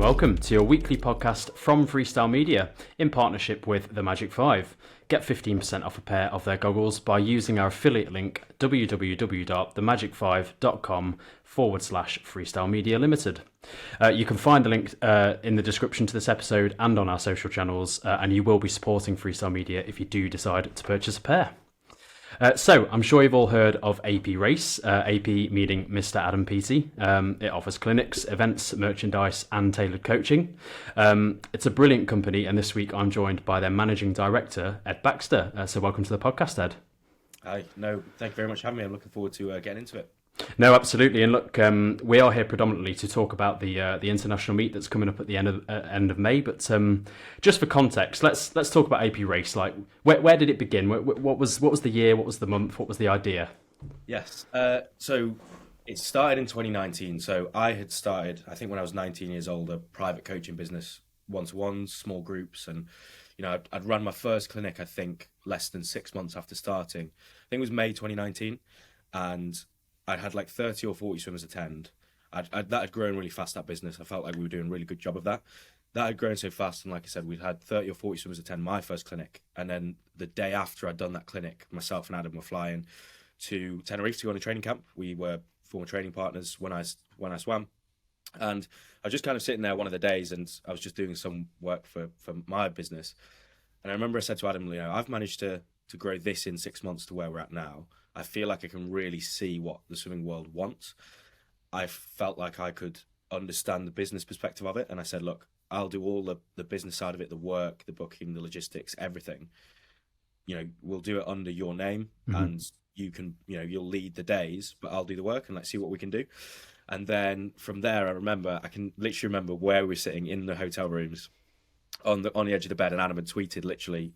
welcome to your weekly podcast from Freestyle Media in partnership with the Magic 5. Get 15% off a pair of their goggles by using our affiliate link www.themagic5.com/freestyle media limited. You can find the link in the description to this episode and on our social channels, and you will be supporting Freestyle Media if you do decide to purchase a pair. So, I'm sure you've all heard of AP Race, AP meaning Mr. Adam Peaty. It offers clinics, events, merchandise and tailored coaching. It's a brilliant company, and this week I'm joined by their managing director, Ed Baxter. So welcome to the podcast, Ed. Hi, no, thank you very much for having me. I'm looking forward to getting into it. No, absolutely. And look, we are here predominantly to talk about the international meet that's coming up at the end of May. But just for context, let's talk about AP Race. Like, where did it begin? What was the year? What was the month? What was the idea? Yes. So it started in 2019. So I had started, I think when I was 19 years old, a private coaching business, one-to-ones, small groups, and I'd run my first clinic, I think, less than 6 months after starting. I think it was May 2019, and I'd had like 30 or 40 swimmers attend. That had grown really fast, that business. I felt like we were doing a really good job of that. That had grown so fast, and like I said, we'd had 30 or 40 swimmers attend my first clinic. And then the day after I'd done that clinic, myself and Adam were flying to Tenerife to go on a training camp. We were former training partners when I swam. And I was just kind of sitting there one of the days, and I was just doing some work for my business. And I remember I said to Adam, I've managed to grow this in 6 months to where we're at now. I feel like I can really see what the swimming world wants. I felt like I could understand the business perspective of it. And I said, look, I'll do all the business side of it, the work, the booking, the logistics, everything. We'll do it under your name, and you can, you'll lead the days, but I'll do the work, and let's see what we can do. And then from there, I can literally remember where we were sitting in the hotel rooms on the edge of the bed. And Adam had tweeted literally,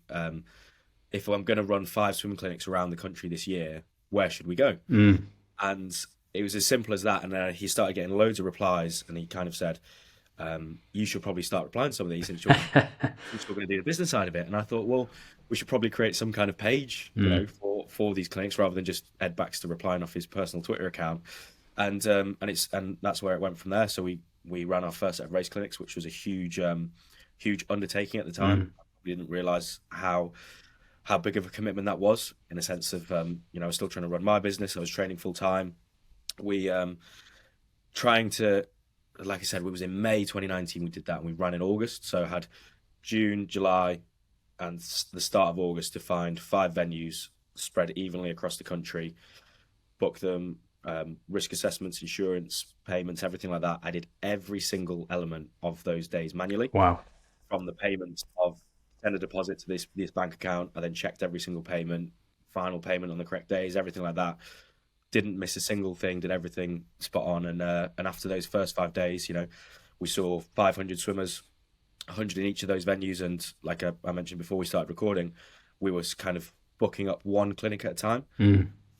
if I'm going to run 5 swimming clinics around the country this year, where should we go? And it was as simple as that. And then he started getting loads of replies, and he kind of said, you should probably start replying to some of these since you're going to do the business side of it. And I thought, well, we should probably create some kind of page, for these clinics rather than just Ed Baxter replying off his personal Twitter account. And that's where it went from there. So we ran our first set of race clinics, which was a huge undertaking at the time. We didn't realize how big of a commitment that was, in a sense of, I was still trying to run my business. I was training full time. We trying to, like I said, it was in May 2019 we did that, and we ran in August. So I had June, July, and the start of August to find 5 venues spread evenly across the country, book them, risk assessments, insurance, payments, everything like that. I did every single element of those days manually. Wow. From the payments of send a deposit to this bank account. I then checked every single payment, final payment on the correct days, everything like that. Didn't miss a single thing, did everything spot on. And after those first 5 days, we saw 500 swimmers, 100 in each of those venues. And like I mentioned before we started recording, we were kind of booking up one clinic at a time.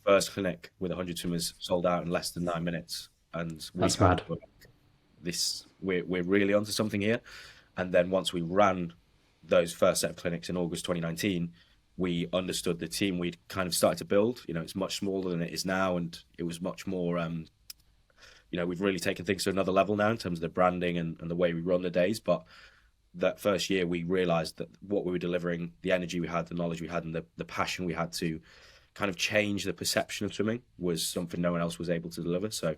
First clinic with 100 swimmers sold out in less than 9 minutes. And that's mad. We're really onto something here. And then once we ran those first set of clinics in August 2019, we understood the team we'd kind of started to build. It's much smaller than it is now, and it was much more, we've really taken things to another level now in terms of the branding and the way we run the days. But that first year, we realized that what we were delivering, the energy we had, the knowledge we had, and the passion we had to kind of change the perception of swimming was something no one else was able to deliver. So,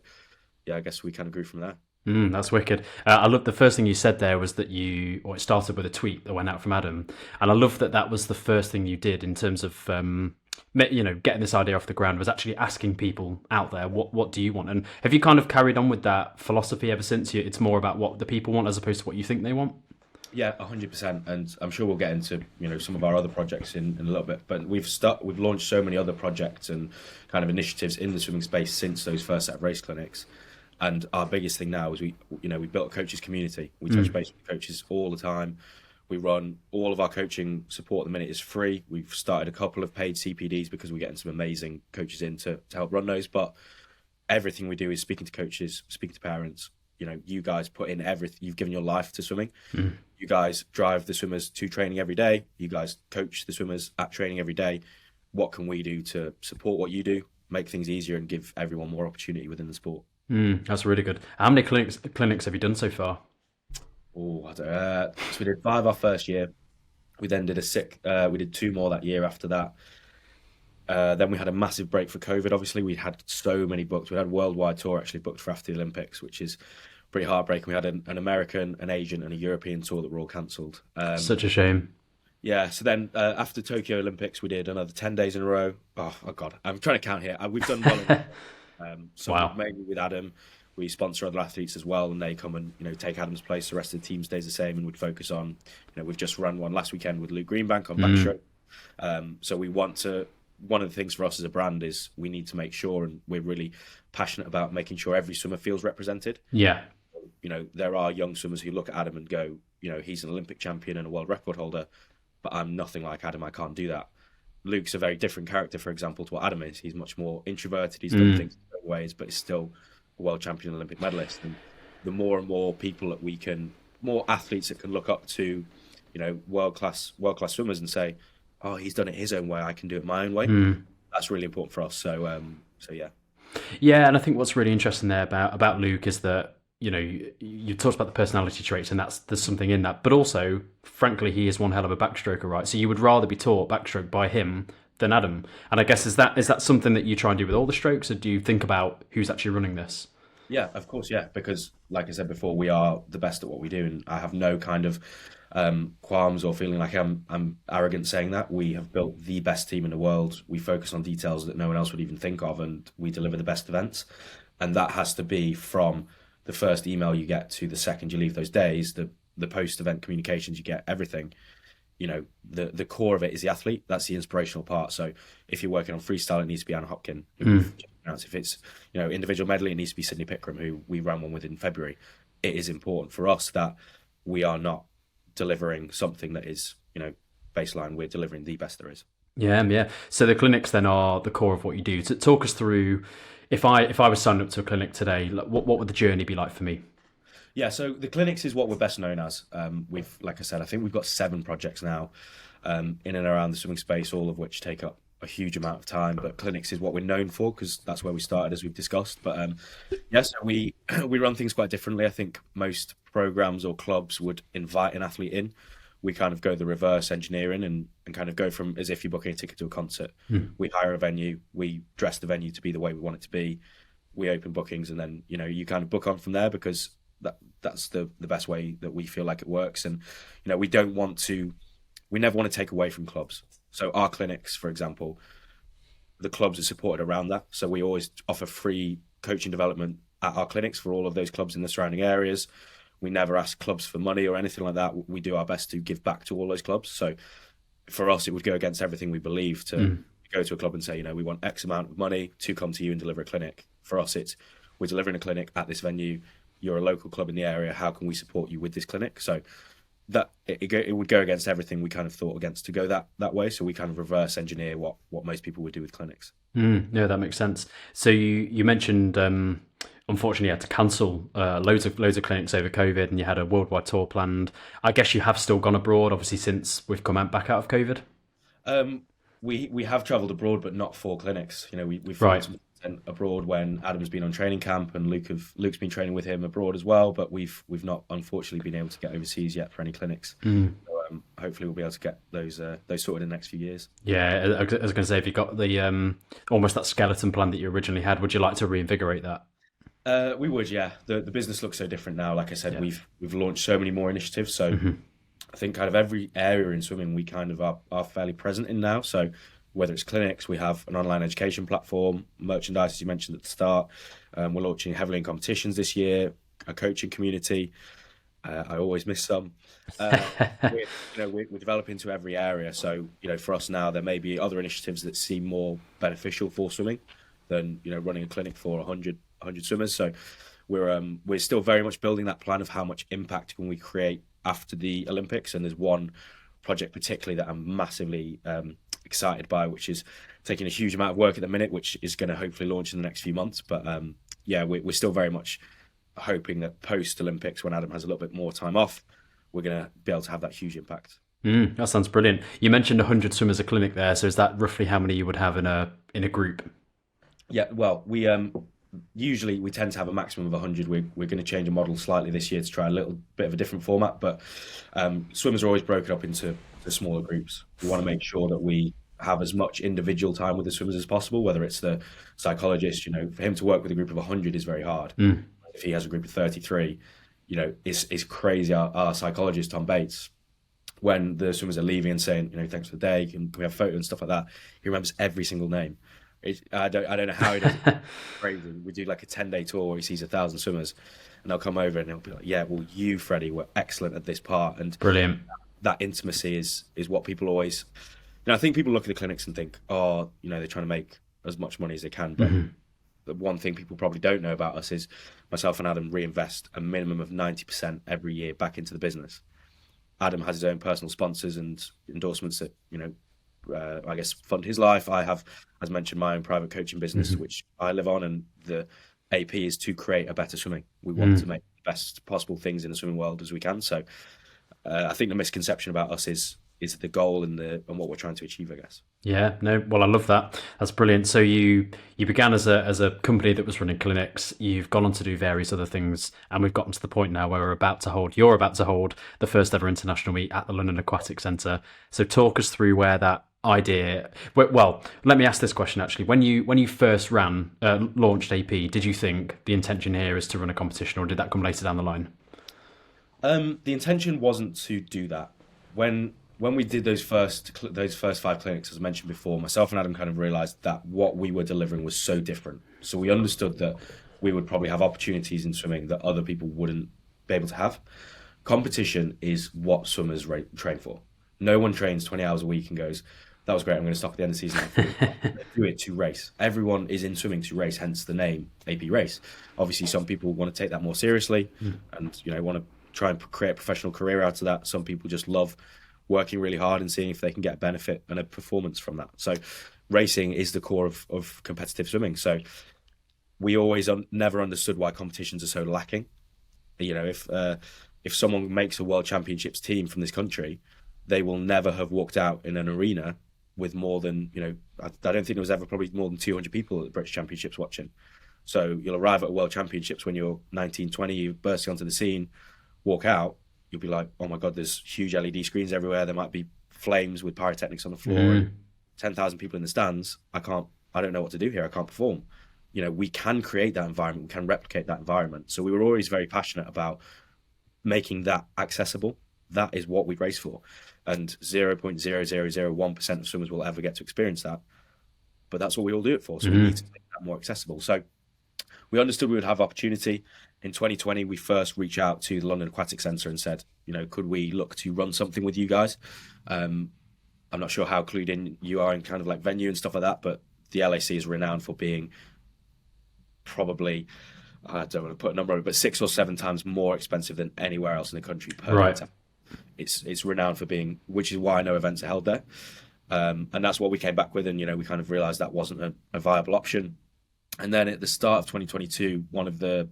yeah, I guess we kind of grew from there. That's wicked. I love the first thing you said there was that it started with a tweet that went out from Adam. And I love that was the first thing you did in terms of, getting this idea off the ground, was actually asking people out there, what do you want? And have you kind of carried on with that philosophy ever since? It's more about what the people want as opposed to what you think they want? Yeah, 100%. And I'm sure we'll get into, some of our other projects in a little bit. But we've launched so many other projects and kind of initiatives in the swimming space since those first set of race clinics. And our biggest thing now is we built a coaches community. We touch base with coaches all the time. We run all of our coaching support at the minute is free. We've started a couple of paid CPDs because we're getting some amazing coaches in to help run those. But everything we do is speaking to coaches, speaking to parents. You guys put in everything. You've given your life to swimming. You guys drive the swimmers to training every day. You guys coach the swimmers at training every day. What can we do to support what you do, make things easier, and give everyone more opportunity within the sport? That's really good. How many clinics have you done so far? Oh, so we did five our first year. We then did we did two more that year after that. Then we had a massive break for COVID. Obviously, we had so many booked. We had a worldwide tour actually booked for after the Olympics, which is pretty heartbreaking. We had an American, an Asian, and a European tour that were all cancelled. Such a shame. Yeah. So then after Tokyo Olympics, we did another 10 days in a row. Oh God, I'm trying to count here. We've done well. So Wow. mainly with Adam, we sponsor other athletes as well, and they come and take Adam's place. The rest of the team stays the same, and we'd focus on. We've just run one last weekend with Luke Greenbank on backstroke. So we want to. One of the things for us as a brand is we need to make sure, and we're really passionate about making sure every swimmer feels represented. Yeah. There are young swimmers who look at Adam and go, he's an Olympic champion and a world record holder, but I'm nothing like Adam. I can't do that. Luke's a very different character, for example, to what Adam is. He's much more introverted. He's done things in different ways, but he's still a world champion Olympic medalist. And the more and more people that more athletes that can look up to, world class swimmers and say, oh, he's done it his own way, I can do it my own way. That's really important for us. So yeah. Yeah, and I think what's really interesting there about Luke is that you talked about the personality traits, and there's something in that. But also, frankly, he is one hell of a backstroker, right? So you would rather be taught backstroke by him than Adam. And I guess is that something that you try and do with all the strokes, or do you think about who's actually running this? Yeah, of course, yeah. Because, like I said before, we are the best at what we do, and I have no kind of qualms or feeling like I'm arrogant saying that. We have built the best team in the world. We focus on details that no one else would even think of, and we deliver the best events. And that has to be from the first email you get to the second you leave those days, the post-event communications you get, everything. The core of it is the athlete. That's the inspirational part. So if you're working on freestyle, it needs to be Anna Hopkin. If it's individual medley, it needs to be Sydney Pickram, who we ran one with in February. It is important for us that we are not delivering something that is baseline. We're delivering the best there is. Yeah. So the clinics then are the core of what you do. So talk us through, if I was signed up to a clinic today, what would the journey be like for me? Yeah, so the clinics is what we're best known as. Like I said, I think we've got 7 projects now in and around the swimming space, all of which take up a huge amount of time. But clinics is what we're known for because that's where we started, as we've discussed. But yes, we run things quite differently. I think most programs or clubs would invite an athlete in. We kind of go the reverse engineering and kind of go from as if you're booking a ticket to a concert. We hire a venue, we dress the venue to be the way we want it to be. We open bookings, and then you kind of book on from there because that's the best way that we feel like it works. And we never want to take away from clubs. So our clinics, for example, the clubs are supported around that. So we always offer free coaching development at our clinics for all of those clubs in the surrounding areas. We never ask clubs for money or anything like that. We do our best to give back to all those clubs. So for us, it would go against everything we believe to go to a club and say, we want X amount of money to come to you and deliver a clinic. For us, we're delivering a clinic at this venue. You're a local club in the area. How can we support you with this clinic? So that it would go against everything we kind of thought against to go that way. So we kind of reverse engineer what most people would do with clinics. No, that makes sense. So you mentioned, unfortunately, you had to cancel loads of clinics over COVID, and you had a worldwide tour planned. I guess you have still gone abroad, obviously, since we've come back out of COVID. We have travelled abroad, but not for clinics. We've right. Sent abroad when Adam's been on training camp, and Luke's been training with him abroad as well. But we've not unfortunately been able to get overseas yet for any clinics. So, hopefully we'll be able to get those sorted in the next few years. Yeah, I was going to say, if you got the almost that skeleton plan that you originally had, would you like to reinvigorate that? We would, yeah. The business looks so different now. Like I said, we've launched so many more initiatives. So I think kind of every area in swimming we kind of are fairly present in now. So whether it's clinics, we have an online education platform, merchandise, as you mentioned at the start. We're launching heavily in competitions this year, a coaching community. I always miss some. We're developing to every area. So, for us now, there may be other initiatives that seem more beneficial for swimming than, running a clinic for 100 swimmers. So we're still very much building that plan of how much impact can we create after the Olympics. And there's one project particularly that I'm massively excited by, which is taking a huge amount of work at the minute, which is going to hopefully launch in the next few months. But we're still very much hoping that post Olympics, when Adam has a little bit more time off, we're going to be able to have that huge impact. That sounds brilliant. You mentioned 100 swimmers a clinic there, so is that roughly how many you would have in a group? Yeah, well, we usually we tend to have a maximum of 100. We're going to change a model slightly this year to try a little bit of a different format, but swimmers are always broken up into smaller groups. We want to make sure that we have as much individual time with the swimmers as possible, whether it's the psychologist. For him to work with a group of 100 is very hard. If he has a group of 33, it's crazy. Our psychologist, Tom Bates, when the swimmers are leaving and saying, thanks for the day, can we have a photo and stuff like that, he remembers every single name. I don't know how he does it. Crazy. We do like a 10-day tour where he sees 1,000 swimmers, and they'll come over and they'll be like, yeah, well, you, Freddie, were excellent at this part. And brilliant. That intimacy is what people always, I think people look at the clinics and think, oh, they're trying to make as much money as they can. But the one thing people probably don't know about us is myself and Adam reinvest a minimum of 90% every year back into the business. Adam has his own personal sponsors and endorsements that, I guess, fund his life. I have, as mentioned, my own private coaching business, which I live on, and the AP is to create a better swimming. We want to make the best possible things in the swimming world as we can. So I think the misconception about us is the goal and what we're trying to achieve, I guess. Yeah, no, well, I love that. That's brilliant. So you began as a company that was running clinics. You've gone on to do various other things, and we've gotten to the point now where you're about to hold the first ever international meet at the London Aquatic Centre. So talk us through where that idea. Well, let me ask this question actually. When you first launched AP, did you think the intention here is to run a competition, or did that come later down the line? The intention wasn't to do that. When we did those first 5 clinics, as I mentioned before, myself and Adam kind of realised that what we were delivering was so different. So we understood that we would probably have opportunities in swimming that other people wouldn't be able to have. Competition is what swimmers train for. No one trains 20 hours a week and goes, that was great, I'm going to stop at the end of the season. They do it to race. Everyone is in swimming to race, hence the name AP Race. Obviously, some people want to take that more seriously and want to try and create a professional career out of that. Some people just love working really hard and seeing if they can get a benefit and a performance from that. So racing is the core of competitive swimming. So we always never understood why competitions are so lacking. If someone makes a World Championships team from this country, they will never have walked out in an arena with more than, I don't think there was ever probably more than 200 people at the British Championships watching. So you'll arrive at a World Championships when you're 19, 20, you're bursting onto the scene, walk out, you'll be like, oh my God, there's huge LED screens everywhere. There might be flames with pyrotechnics on the floor and 10,000 people in the stands. I don't know what to do here. I can't perform. We can create that environment. We can replicate that environment. So we were always very passionate about making that accessible. That is what we race for. And 0.0001% of swimmers will ever get to experience that. But that's what we all do it for. So we need to make that more accessible. So we understood we would have opportunity. In 2020, we first reached out to the London Aquatic Centre and said, could we look to run something with you guys? I'm not sure how clued in you are in kind of like venue and stuff like that, but the LAC is renowned for being probably, I don't want to put a number on it, but 6 or 7 times more expensive than anywhere else in the country per event. It's renowned for being, which is why no events are held there. And that's what we came back with. And, we kind of realised that wasn't a viable option. And then at the start of 2022, one of the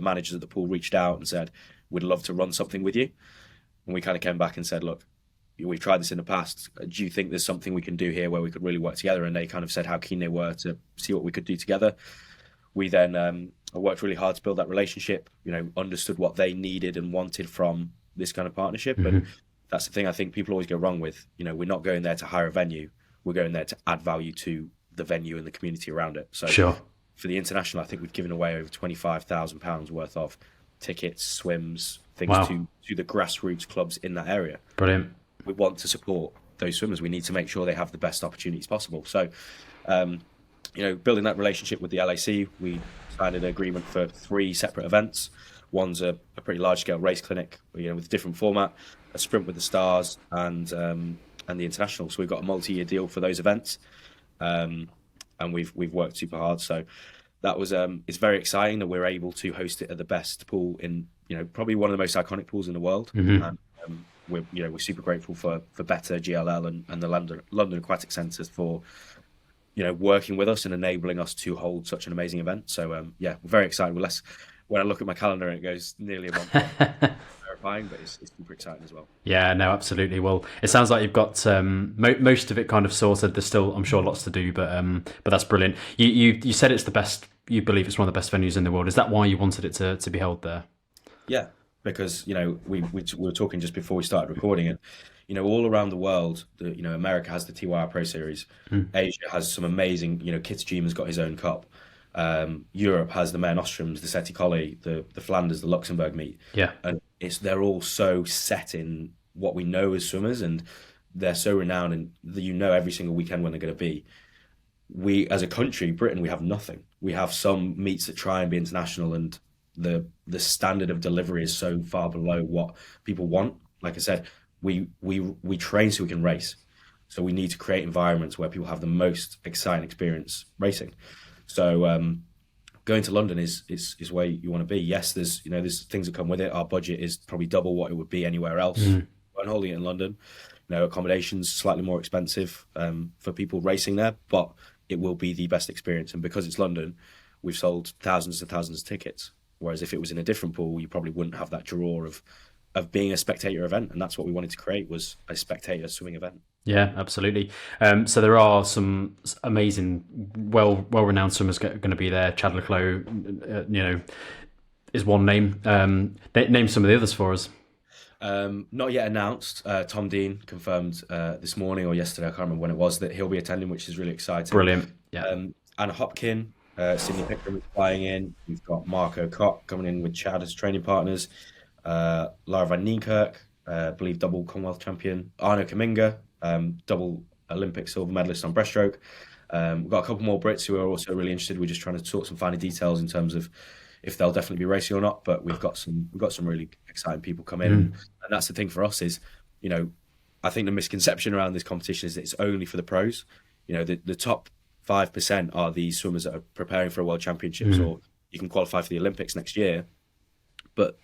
managers at the pool reached out and said, we'd love to run something with you. And we kind of came back and said, look, we've tried this in the past. Do you think there's something we can do here where we could really work together? And they kind of said how keen they were to see what we could do together. We then worked really hard to build that relationship, understood what they needed and wanted from this kind of partnership. And that's the thing I think people always go wrong with. We're not going there to hire a venue. We're going there to add value to the venue and the community around it. So for the international, I think we've given away over £25,000 worth of tickets, swims, things to the grassroots clubs in that area. Brilliant. We want to support those swimmers. We need to make sure they have the best opportunities possible. So, building that relationship with the LAC, we signed an agreement for 3 separate events. One's a pretty large-scale race clinic, with a different format, a sprint with the stars, and the international. So we've got a multi-year deal for those events, and we've worked super hard. So that was it's very exciting that we're able to host it at the best pool in probably one of the most iconic pools in the world. And we're super grateful for Better, GLL, and the London Aquatic Centres for working with us and enabling us to hold such an amazing event. So we're very excited. When I look at my calendar, it goes nearly a month. Very terrifying, but it's super exciting as well. Yeah, no, absolutely. Well, it sounds like you've got most of it kind of sorted. There's still, I'm sure, lots to do, but that's brilliant. You said it's the best. You believe it's one of the best venues in the world. Is that why you wanted it to be held there? Yeah, because we were talking just before we started recording it. All around the world, America has the TYR Pro Series. Asia has some amazing. Kitsujima's got his own cup. Europe has the Mare Nostrums, the Seti Colli, the Flanders, the Luxembourg meet. Yeah. And they're all so set in what we know as swimmers, and they're so renowned, and every single weekend when they're going to be. We, as a country, Britain, we have nothing. We have some meets that try and be international, and the standard of delivery is so far below what people want. Like I said, we train so we can race. So we need to create environments where people have the most exciting experience racing. So going to London is where you want to be. Yes, there's things that come with it. Our budget is probably double what it would be anywhere else. We're holding it in London. Accommodations slightly more expensive for people racing there, but it will be the best experience. And because it's London, we've sold thousands and thousands of tickets. Whereas if it was in a different pool, you probably wouldn't have that draw of being a spectator event. And that's what we wanted to create, was a spectator swimming event. Yeah, absolutely. So there are some amazing, well-renowned swimmers going to be there. Chad Leclos, is one name. Name some of the others for us. Not yet announced. Tom Dean confirmed this morning or yesterday, I can't remember when it was, that he'll be attending, which is really exciting. Brilliant. Yeah. Anna Hopkin, Sydney Pickram is flying in. We've got Marco Koch coming in with Chad as training partners. Lara van Nienkerk, I believe double Commonwealth champion. Arno Kaminga, double Olympic silver medalist on breaststroke. We've got a couple more Brits who are also really interested. We're just trying to sort some finer details in terms of if they'll definitely be racing or not. But we've got some really exciting people come in, and that's the thing for us is, I think the misconception around this competition is that it's only for the pros. The top 5% are these swimmers that are preparing for a World Championships, or you can qualify for the Olympics next year. But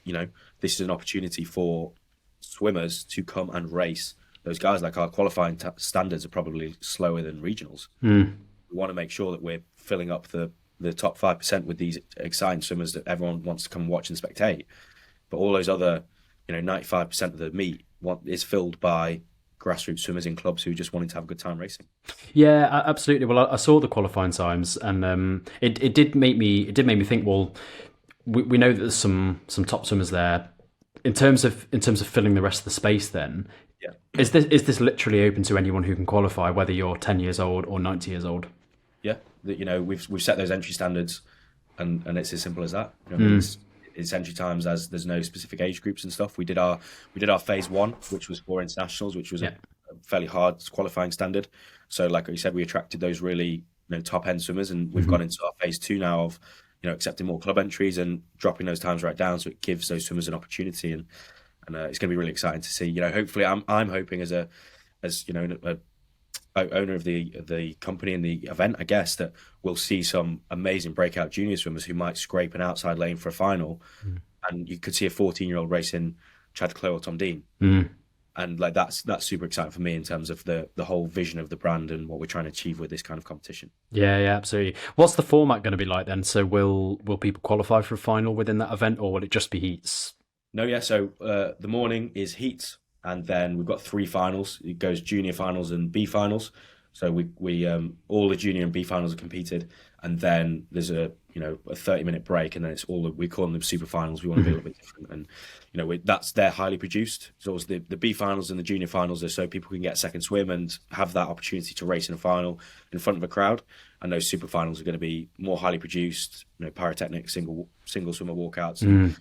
this is an opportunity for swimmers to come and race. Those guys, like, our qualifying standards are probably slower than regionals. We want to make sure that we're filling up the top 5% with these exciting swimmers that everyone wants to come watch and spectate. But all those other, 95% of the meet is filled by grassroots swimmers in clubs who just wanted to have a good time racing. Yeah, absolutely. Well, I saw the qualifying times, and it did make me think. Well, we know that there's some top swimmers there. In terms of filling the rest of the space, then. Yeah. Is this literally open to anyone who can qualify, whether you're 10 years old or 90 years old? Yeah, we've set those entry standards, and it's as simple as that. It's entry times, as there's no specific age groups and stuff. We did our phase 1, which was for internationals, which was a fairly hard qualifying standard. So, like you said, we attracted those really top end swimmers, and we've gone into our phase 2 now of accepting more club entries and dropping those times right down, so it gives those swimmers an opportunity, and it's going to be really exciting to see. Hopefully, I'm hoping as a owner of the company and the event, I guess, that we'll see some amazing breakout junior swimmers who might scrape an outside lane for a final, and you could see a 14-year-old racing Chad Leclos or Tom Dean, and like that's super exciting for me in terms of the whole vision of the brand and what we're trying to achieve with this kind of competition. Yeah, absolutely. What's the format going to be like then? So will people qualify for a final within that event, or will it just be heats? No, yeah. So the morning is heats, and then we've got 3 finals. It goes junior finals and B finals. So we all the junior and B finals are competed, and then there's a 30-minute break, and then it's we call them super finals. We want to be a little bit different, and they're highly produced. So the B finals and the junior finals are so people can get a second swim and have that opportunity to race in a final in front of a crowd. And those super finals are going to be more highly produced, pyrotechnic single swimmer walkouts, and,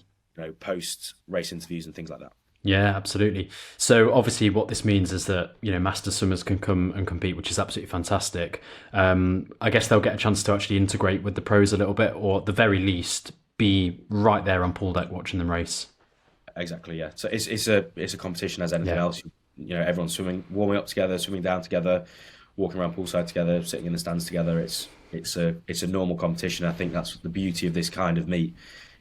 post race interviews and things like that. Yeah, absolutely. So obviously what this means is that, master swimmers can come and compete, which is absolutely fantastic. I guess they'll get a chance to actually integrate with the pros a little bit, or at the very least be right there on pool deck watching them race. Exactly, yeah. So it's a competition as anything else. Everyone's warming up together, swimming down together, walking around poolside together, sitting in the stands together. It's a normal competition. I think that's the beauty of this kind of meet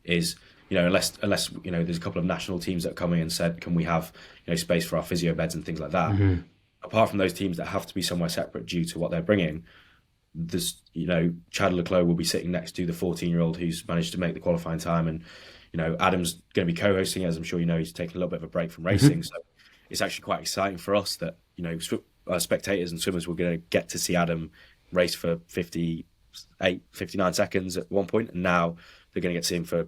is, unless there's a couple of national teams that are coming and said, can we have space for our physio beds and things like that. Apart from those teams that have to be somewhere separate due to what they're bringing, this Chad Leclos will be sitting next to the 14-year-old who's managed to make the qualifying time, and Adam's going to be co-hosting, as I'm sure you know. He's taking a little bit of a break from racing, so it's actually quite exciting for us that spectators and swimmers were going to get to see Adam race for 58, 59 seconds at one point, and now they're going to get to see him for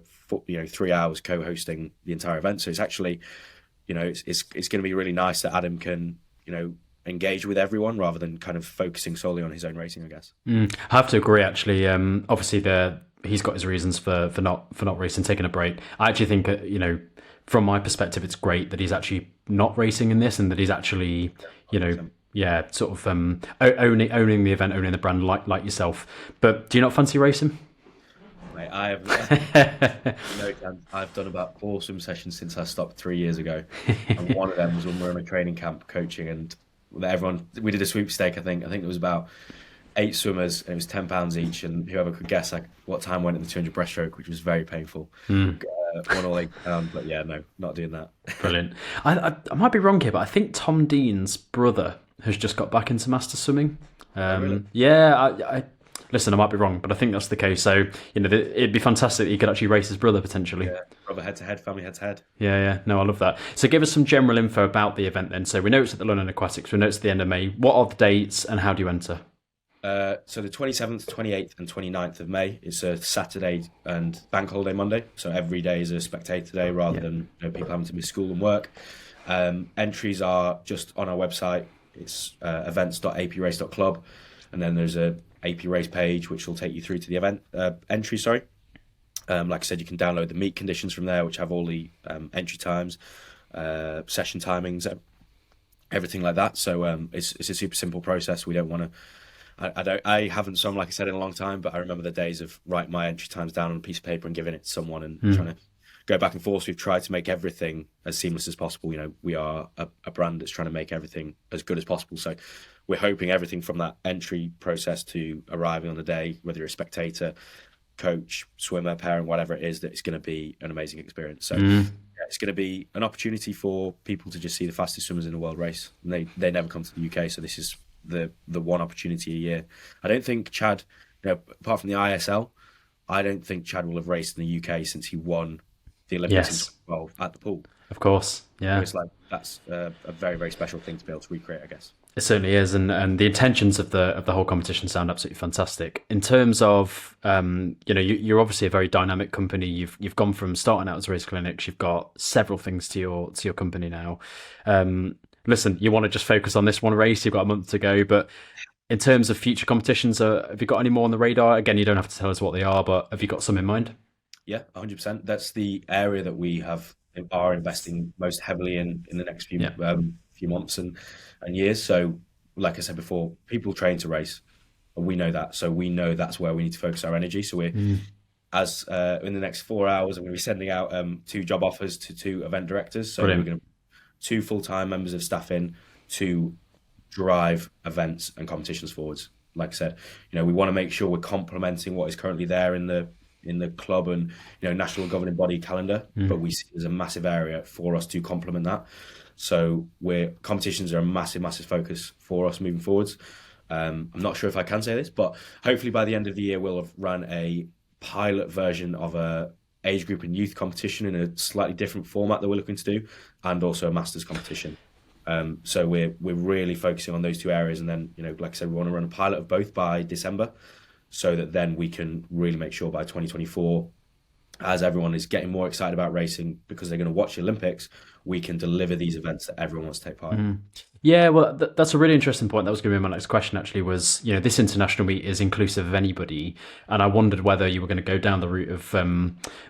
3 hours co-hosting the entire event. So it's actually, it's going to be really nice that Adam can engage with everyone rather than kind of focusing solely on his own racing, I guess. I have to agree, actually. Obviously, he's got his reasons for not racing, taking a break. I actually think, from my perspective, it's great that he's actually not racing in this, and that he's actually, sort of owning the event, owning the brand like yourself. But do you not fancy racing? Mate, I have no chance. I've done about 4 swim sessions since I stopped 3 years ago, and one of them was when we were in a training camp coaching, and we did a sweepstake. I think there was about 8 swimmers, and it was £10 each, and whoever could guess what time went in the 200 breaststroke, which was very painful. Won all £8, but yeah, no, not doing that. Brilliant. I might be wrong here, but I think Tom Dean's brother has just got back into master swimming. Really? Yeah, listen, I might be wrong, but I think that's the case. So, it'd be fantastic that he could actually race his brother potentially. Yeah, brother head-to-head, family head-to-head. Yeah. No, I love that. So give us some general info about the event then. So we know it's at the London Aquatics. We know it's at the end of May. What are the dates and how do you enter? So the 27th, 28th and 29th of May, it's a Saturday and bank holiday Monday. So every day is a spectator day rather than people having to miss school and work. Entries are just on our website. It's events.aprace.club. And then there's a AP Race page, which will take you through to the event entry. Like I said, you can download the meet conditions from there, which have all the entry times, session timings, everything like that. So it's a super simple process. We don't want to. I haven't swum, like I said, in a long time, but I remember the days of writing my entry times down on a piece of paper and giving it to someone and trying to go back and forth. We've tried to make everything as seamless as possible. We are a brand that's trying to make everything as good as possible. So we're hoping everything from that entry process to arriving on the day, whether you're a spectator, coach, swimmer, parent, whatever it is, that it's going to be an amazing experience. So it's going to be an opportunity for people to just see the fastest swimmers in the world race. And they never come to the UK, so this is the one opportunity a year. I don't think Chad, apart from the ISL, I don't think Chad will have raced in the UK since he won the Olympics in 2012 at the pool. Of course, yeah. It's like that's a very, very special thing to be able to recreate, I guess. It certainly is, and the intentions of the whole competition sound absolutely fantastic. In terms of, you're obviously a very dynamic company. You've gone from starting out as race clinics. You've got several things to your company now. Listen, you want to just focus on this one race. You've got a month to go, but in terms of future competitions, have you got any more on the radar? Again, you don't have to tell us what they are, but have you got some in mind? Yeah, 100%. That's the area that we are investing most heavily in the next few months and years. So, like I said before, people train to race, and we know that. So we know that's where we need to focus our energy. So we're in the next 4 hours, I'm going to be sending out 2 job offers to 2 event directors. So Brilliant. We're going to 2 full-time members of staff in to drive events and competitions forwards. Like I said, we want to make sure we're complementing what is currently there in the club and national governing body calendar, but we see there's a massive area for us to complement that. So competitions are a massive focus for us moving forwards. I'm not sure if I can say this, but hopefully by the end of the year we'll have run a pilot version of a age group and youth competition in a slightly different format that we're looking to do, and also a masters competition. So we're really focusing on those 2 areas, and then like I said, we want to run a pilot of both by December, so that then we can really make sure by 2024, as everyone is getting more excited about racing because they're going to watch the Olympics, we can deliver these events that everyone wants to take part in. Yeah, well, that's a really interesting point. That was going to be my next question, actually, was, this international meet is inclusive of anybody. And I wondered whether you were going to go down the route of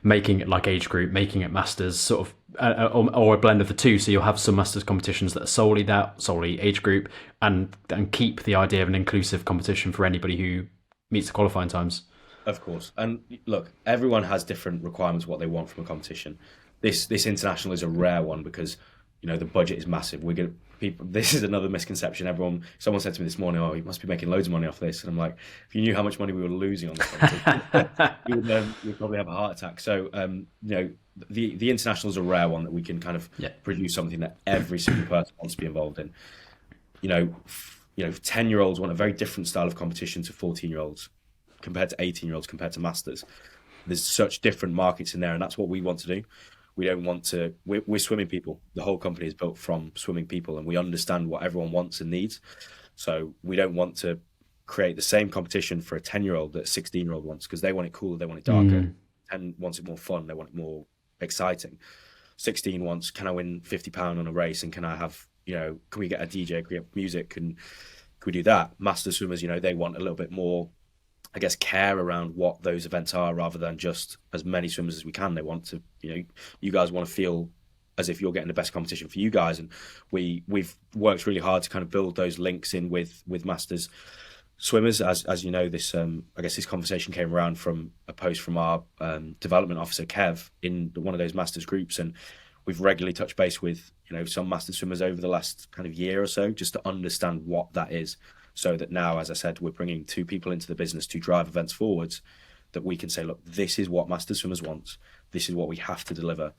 making it like age group, making it masters, sort of, or a blend of the two. So you'll have some masters competitions that are solely age group, and keep the idea of an inclusive competition for anybody who meets the qualifying times. Of course. And look, everyone has different requirements, what they want from a competition. This international is a rare one because, the budget is massive. This is another misconception. Someone said to me this morning, "Oh, you must be making loads of money off this." And I'm like, if you knew how much money we were losing on this competition, you'd probably have a heart attack. So, the international is a rare one that we can kind of produce something that every single person wants to be involved in. 10-year-olds want a very different style of competition to 14-year-olds compared to 18-year-olds compared to masters. there's such different markets in there, and that's what we want to do. We don't want to. We're swimming people. The whole company is built from swimming people, and we understand what everyone wants and needs. So we don't want to create the same competition for a 10-year-old that a 16-year-old wants, because they want it cooler, they want it darker. 10 wants it more fun, they want it more exciting. 16 wants, can I win £50 on a race, and can I have, can we get a DJ, can we have music, and can we do that? Master swimmers, they want a little bit more, I guess, care around what those events are, rather than just as many swimmers as we can. They want to, you guys want to feel as if you're getting the best competition for you guys. And we've worked really hard to kind of build those links in with Masters swimmers. As you know, this I guess this conversation came around from a post from our development officer Kev in one of those Masters groups, and we've regularly touched base with some Masters swimmers over the last kind of year or so, just to understand what that is, so that now, as I said, we're bringing two people into the business to drive events forwards, that we can say, look, this is what Masters swimmers want, this is what we have to deliver,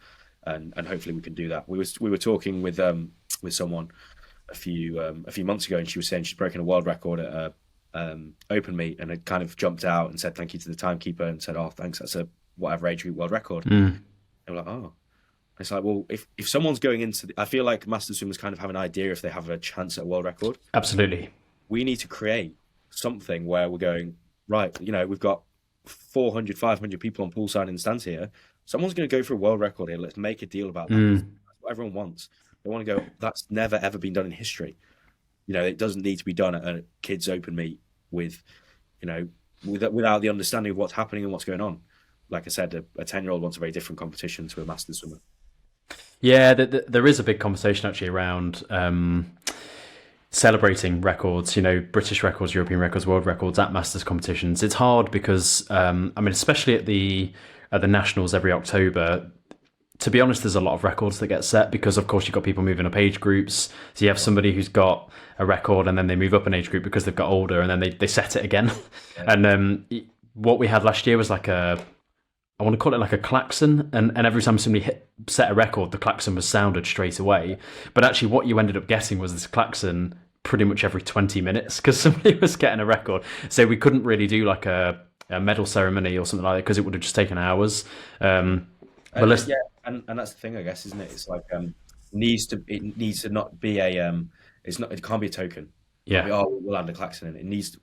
and hopefully we can do that. We were talking with someone a few months ago, and she was saying she's broken a world record at a open meet, and it kind of jumped out and said thank you to the timekeeper and said, oh, thanks, that's a whatever age group world record. And we're like, oh. It's like, well, if someone's going into I feel like master swimmers kind of have an idea if they have a chance at a world record. Absolutely. We need to create something where we're going, right, we've got 400, 500 people on poolside in the stands here. Someone's going to go for a world record here. Let's make a deal about that. That's what everyone wants. They want to go, that's never, ever been done in history. It doesn't need to be done at a kids' open meet with, without the understanding of what's happening and what's going on. Like I said, a 10-year-old wants a very different competition to a Masters swimmer. Yeah, there is a big conversation actually around celebrating records, British records, European records, world records at Masters competitions. It's hard because, especially at the Nationals every October, to be honest, there's a lot of records that get set because, of course, you've got people moving up age groups. So you have somebody who's got a record and then they move up an age group because they've got older, and then they set it again. Yeah. And what we had last year was I want to call it like a klaxon, and every time somebody set a record, the klaxon was sounded straight away. But actually what you ended up getting was this klaxon pretty much every 20 minutes because somebody was getting a record. So we couldn't really do like a medal ceremony or something like that because it would have just taken hours. And that's the thing, I guess, isn't it? It's like it needs to not be it can't be a token. Yeah. We'll add a klaxon in. It needs,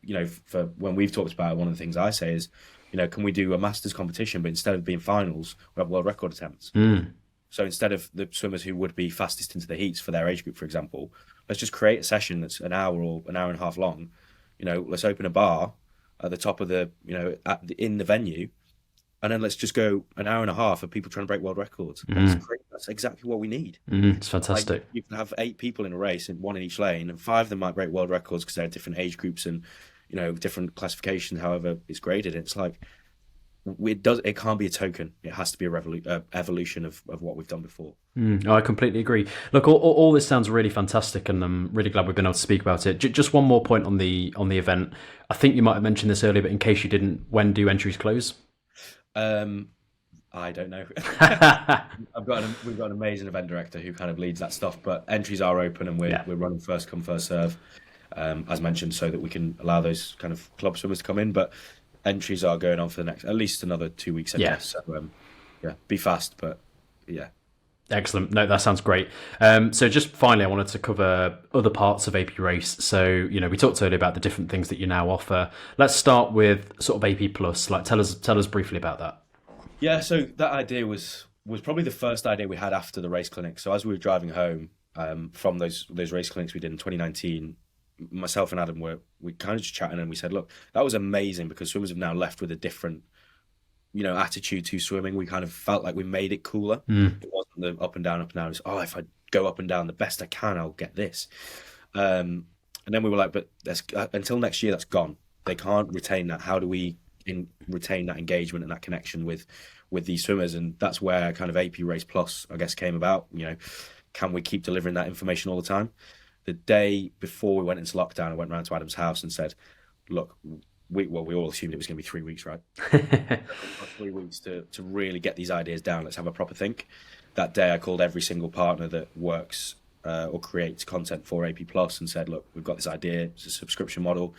for when we've talked about it, one of the things I say is, can we do a Masters competition, but instead of being finals, we have world record attempts. So instead of the swimmers who would be fastest into the heats for their age group, for example, let's just create a session that's an hour or an hour and a half long. Let's open a bar at the top of in the venue, and then let's just go an hour and a half of people trying to break world records. That's exactly what we need. It's fantastic. Like, you can have 8 people in a race, and 1 in each lane, and 5 of them might break world records because they're different age groups and different classifications, however it's graded. It's like it can't be a token. It has to be a evolution of what we've done before. I completely agree. Look, all this sounds really fantastic, and I'm really glad we've been able to speak about it. Just one more point on the event. I think you might have mentioned this earlier, but in case you didn't, when do entries close? I don't know. We've got an amazing event director who kind of leads that stuff, but entries are open, and we're running first come first serve, as mentioned, so that we can allow those kind of club swimmers to come in. But entries are going on for the next at least another 2 weeks, I guess. So be fast, but yeah. Excellent. No, that sounds great. So just finally, I wanted to cover other parts of AP Race. So, we talked earlier about the different things that you now offer. Let's start with sort of AP Plus. Like, tell us briefly about that. Yeah, so that idea was probably the first idea we had after the race clinic. So as we were driving home from those race clinics we did in 2019, myself and Adam we kind of just chatting, and we said, look, that was amazing because swimmers have now left with a different attitude to swimming. We kind of felt like we made it cooler. It wasn't the up and down. It's, if I go up and down the best I can, I'll get this. And then we were like, but until next year, that's gone. They can't retain that. How do we retain that engagement and that connection with these swimmers? And that's where kind of AP Race Plus, I guess, came about. Can we keep delivering that information all the time? The day before we went into lockdown, I went round to Adam's house and said, look, we all assumed it was going to be 3 weeks, right? 3 weeks to really get these ideas down. Let's have a proper think. That day I called every single partner that works or creates content for AP Plus and said, look, we've got this idea. It's a subscription model.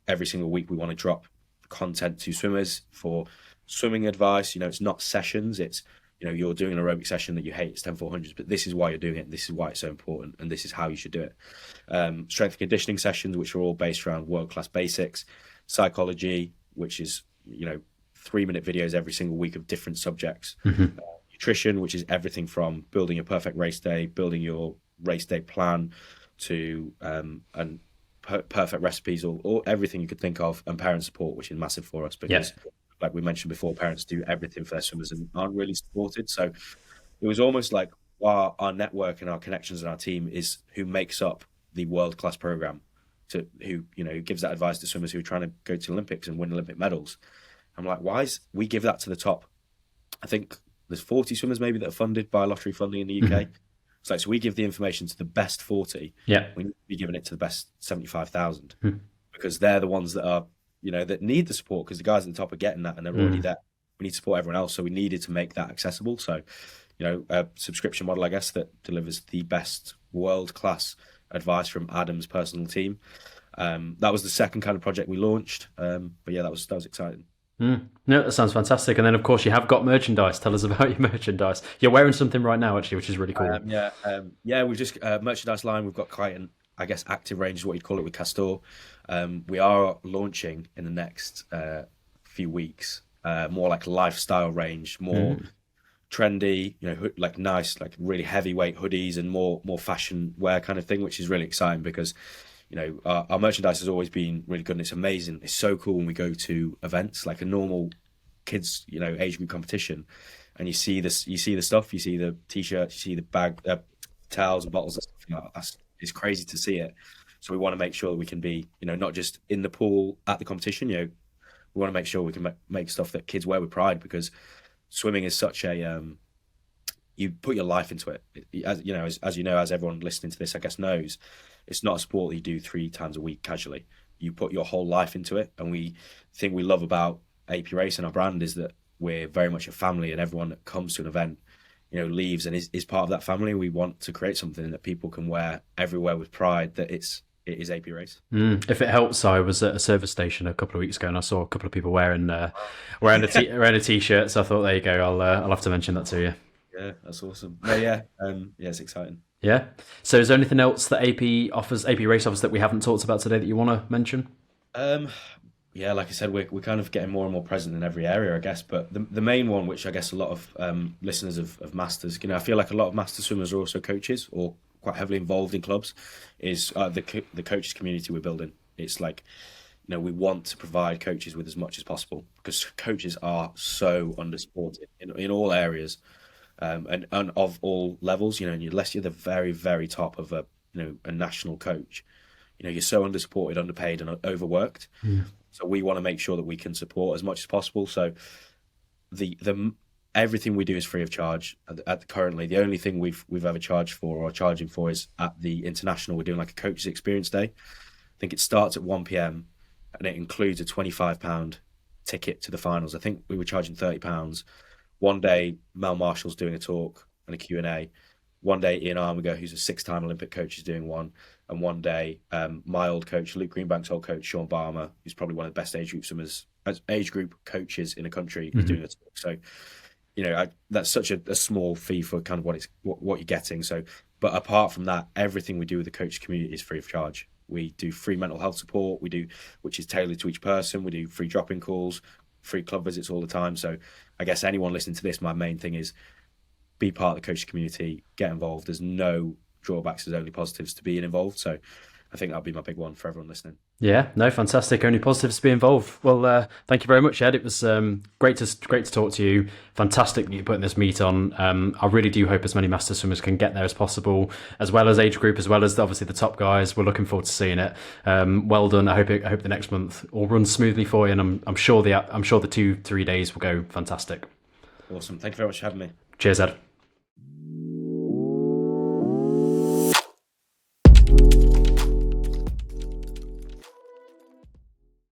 Every single week we want to drop content to swimmers for swimming advice. It's not sessions. It's, you're doing an aerobic session that you hate, it's 10-400s, but this is why you're doing it. This is why it's so important. And this is how you should do it. Strength and conditioning sessions, which are all based around world-class basics. Psychology, which is, 3-minute videos every single week of different subjects. Nutrition, which is everything from building your perfect race day, building your race day plan, to and perfect recipes, or everything you could think of. And parent support, which is massive for us, because like we mentioned before, parents do everything for their swimmers and aren't really supported. So it was almost like our network and our connections and our team is who makes up the world-class program, who gives that advice to swimmers who are trying to go to Olympics and win Olympic medals. I'm like, we give that to the top? I think there's 40 swimmers maybe that are funded by lottery funding in the UK. So we give the information to the best 40. We need to be giving it to the best 75,000 because they're the ones that are, that need the support, because the guys at the top are getting that and they're already there. We need to support everyone else. So we needed to make that accessible. So, a subscription model, I guess, that delivers the best world-class advice from Adam's personal team. That was the second kind of project we launched. But yeah, that was exciting. No, that sounds fantastic. And then, of course, you have got merchandise. Tell us about your merchandise. You're wearing something right now, actually, which is really cool. We've just merchandise line. We've got quite an, I guess, active range is what you'd call it with Castor. We are launching in the next few weeks more like lifestyle range, more trendy, like nice, like really heavyweight hoodies and more fashion wear kind of thing, which is really exciting because our merchandise has always been really good and it's amazing. It's so cool when we go to events like a normal kids, age group competition, and you see the stuff, you see the t-shirts, you see the bag, towels and bottles and stuff. It's crazy to see it. So we want to make sure that we can be, not just in the pool at the competition. We want to make sure we can make stuff that kids wear with pride, because swimming is such a you put your life into it. As everyone listening to this, I guess, knows, it's not a sport that you do 3 times a week casually. You put your whole life into it. And we think we love about AP Race and our brand is that we're very much a family, and everyone that comes to an event, leaves and is part of that family. We want to create something that people can wear everywhere with pride, that it is AP Race. If it helps, I was at a service station a couple of weeks ago and I saw a couple of people wearing a t-shirt. So I thought, there you go, I'll have to mention that to you. Yeah, that's awesome. Yeah, it's exciting. Yeah. So is there anything else that AP Race offers that we haven't talked about today that you want to mention? Yeah, like I said, we're kind of getting more and more present in every area, I guess. But the main one, which I guess a lot of listeners of Masters, I feel like a lot of Master swimmers are also coaches or quite heavily involved in clubs, is the coaches community we're building. It's like, we want to provide coaches with as much as possible, because coaches are so undersupported in all areas. And of all levels, unless you're the very, very top of a national coach, you're so undersupported, underpaid, and overworked. So we want to make sure that we can support as much as possible. So everything we do is free of charge. Currently, the only thing we've ever charged for or charging for is at the international. We're doing like a coaches experience day. I think it starts at 1 p.m. and it includes a £25 ticket to the finals. I think we were charging £30. One day, Mel Marshall's doing a talk and a Q&A. One day, Ian Armiger, who's a 6-time Olympic coach, is doing one. And one day, my old coach, Luke Greenbank's old coach, Sean Barmer, who's probably one of the best age group coaches in the country, is doing a talk. So, that's such a small fee for kind of what you're getting. So, but apart from that, everything we do with the coach community is free of charge. We do free mental health support, which is tailored to each person. We do free drop-in calls, free club visits all the time. So I guess anyone listening to this, my main thing is be part of the coach community, get involved. There's no drawbacks, there's only positives to being involved. So I think that'll be my big one for everyone listening. Yeah, no, fantastic. Only positives to be involved. Well, thank you very much, Ed. It was great to talk to you. Fantastic that you're putting this meet on. I really do hope as many master swimmers can get there as possible, as well as age group, as well as obviously the top guys. We're looking forward to seeing it. Well done. I hope the next month all runs smoothly for you, and I'm sure the 2-3 days will go fantastic. Awesome. Thank you very much for having me. Cheers, Ed.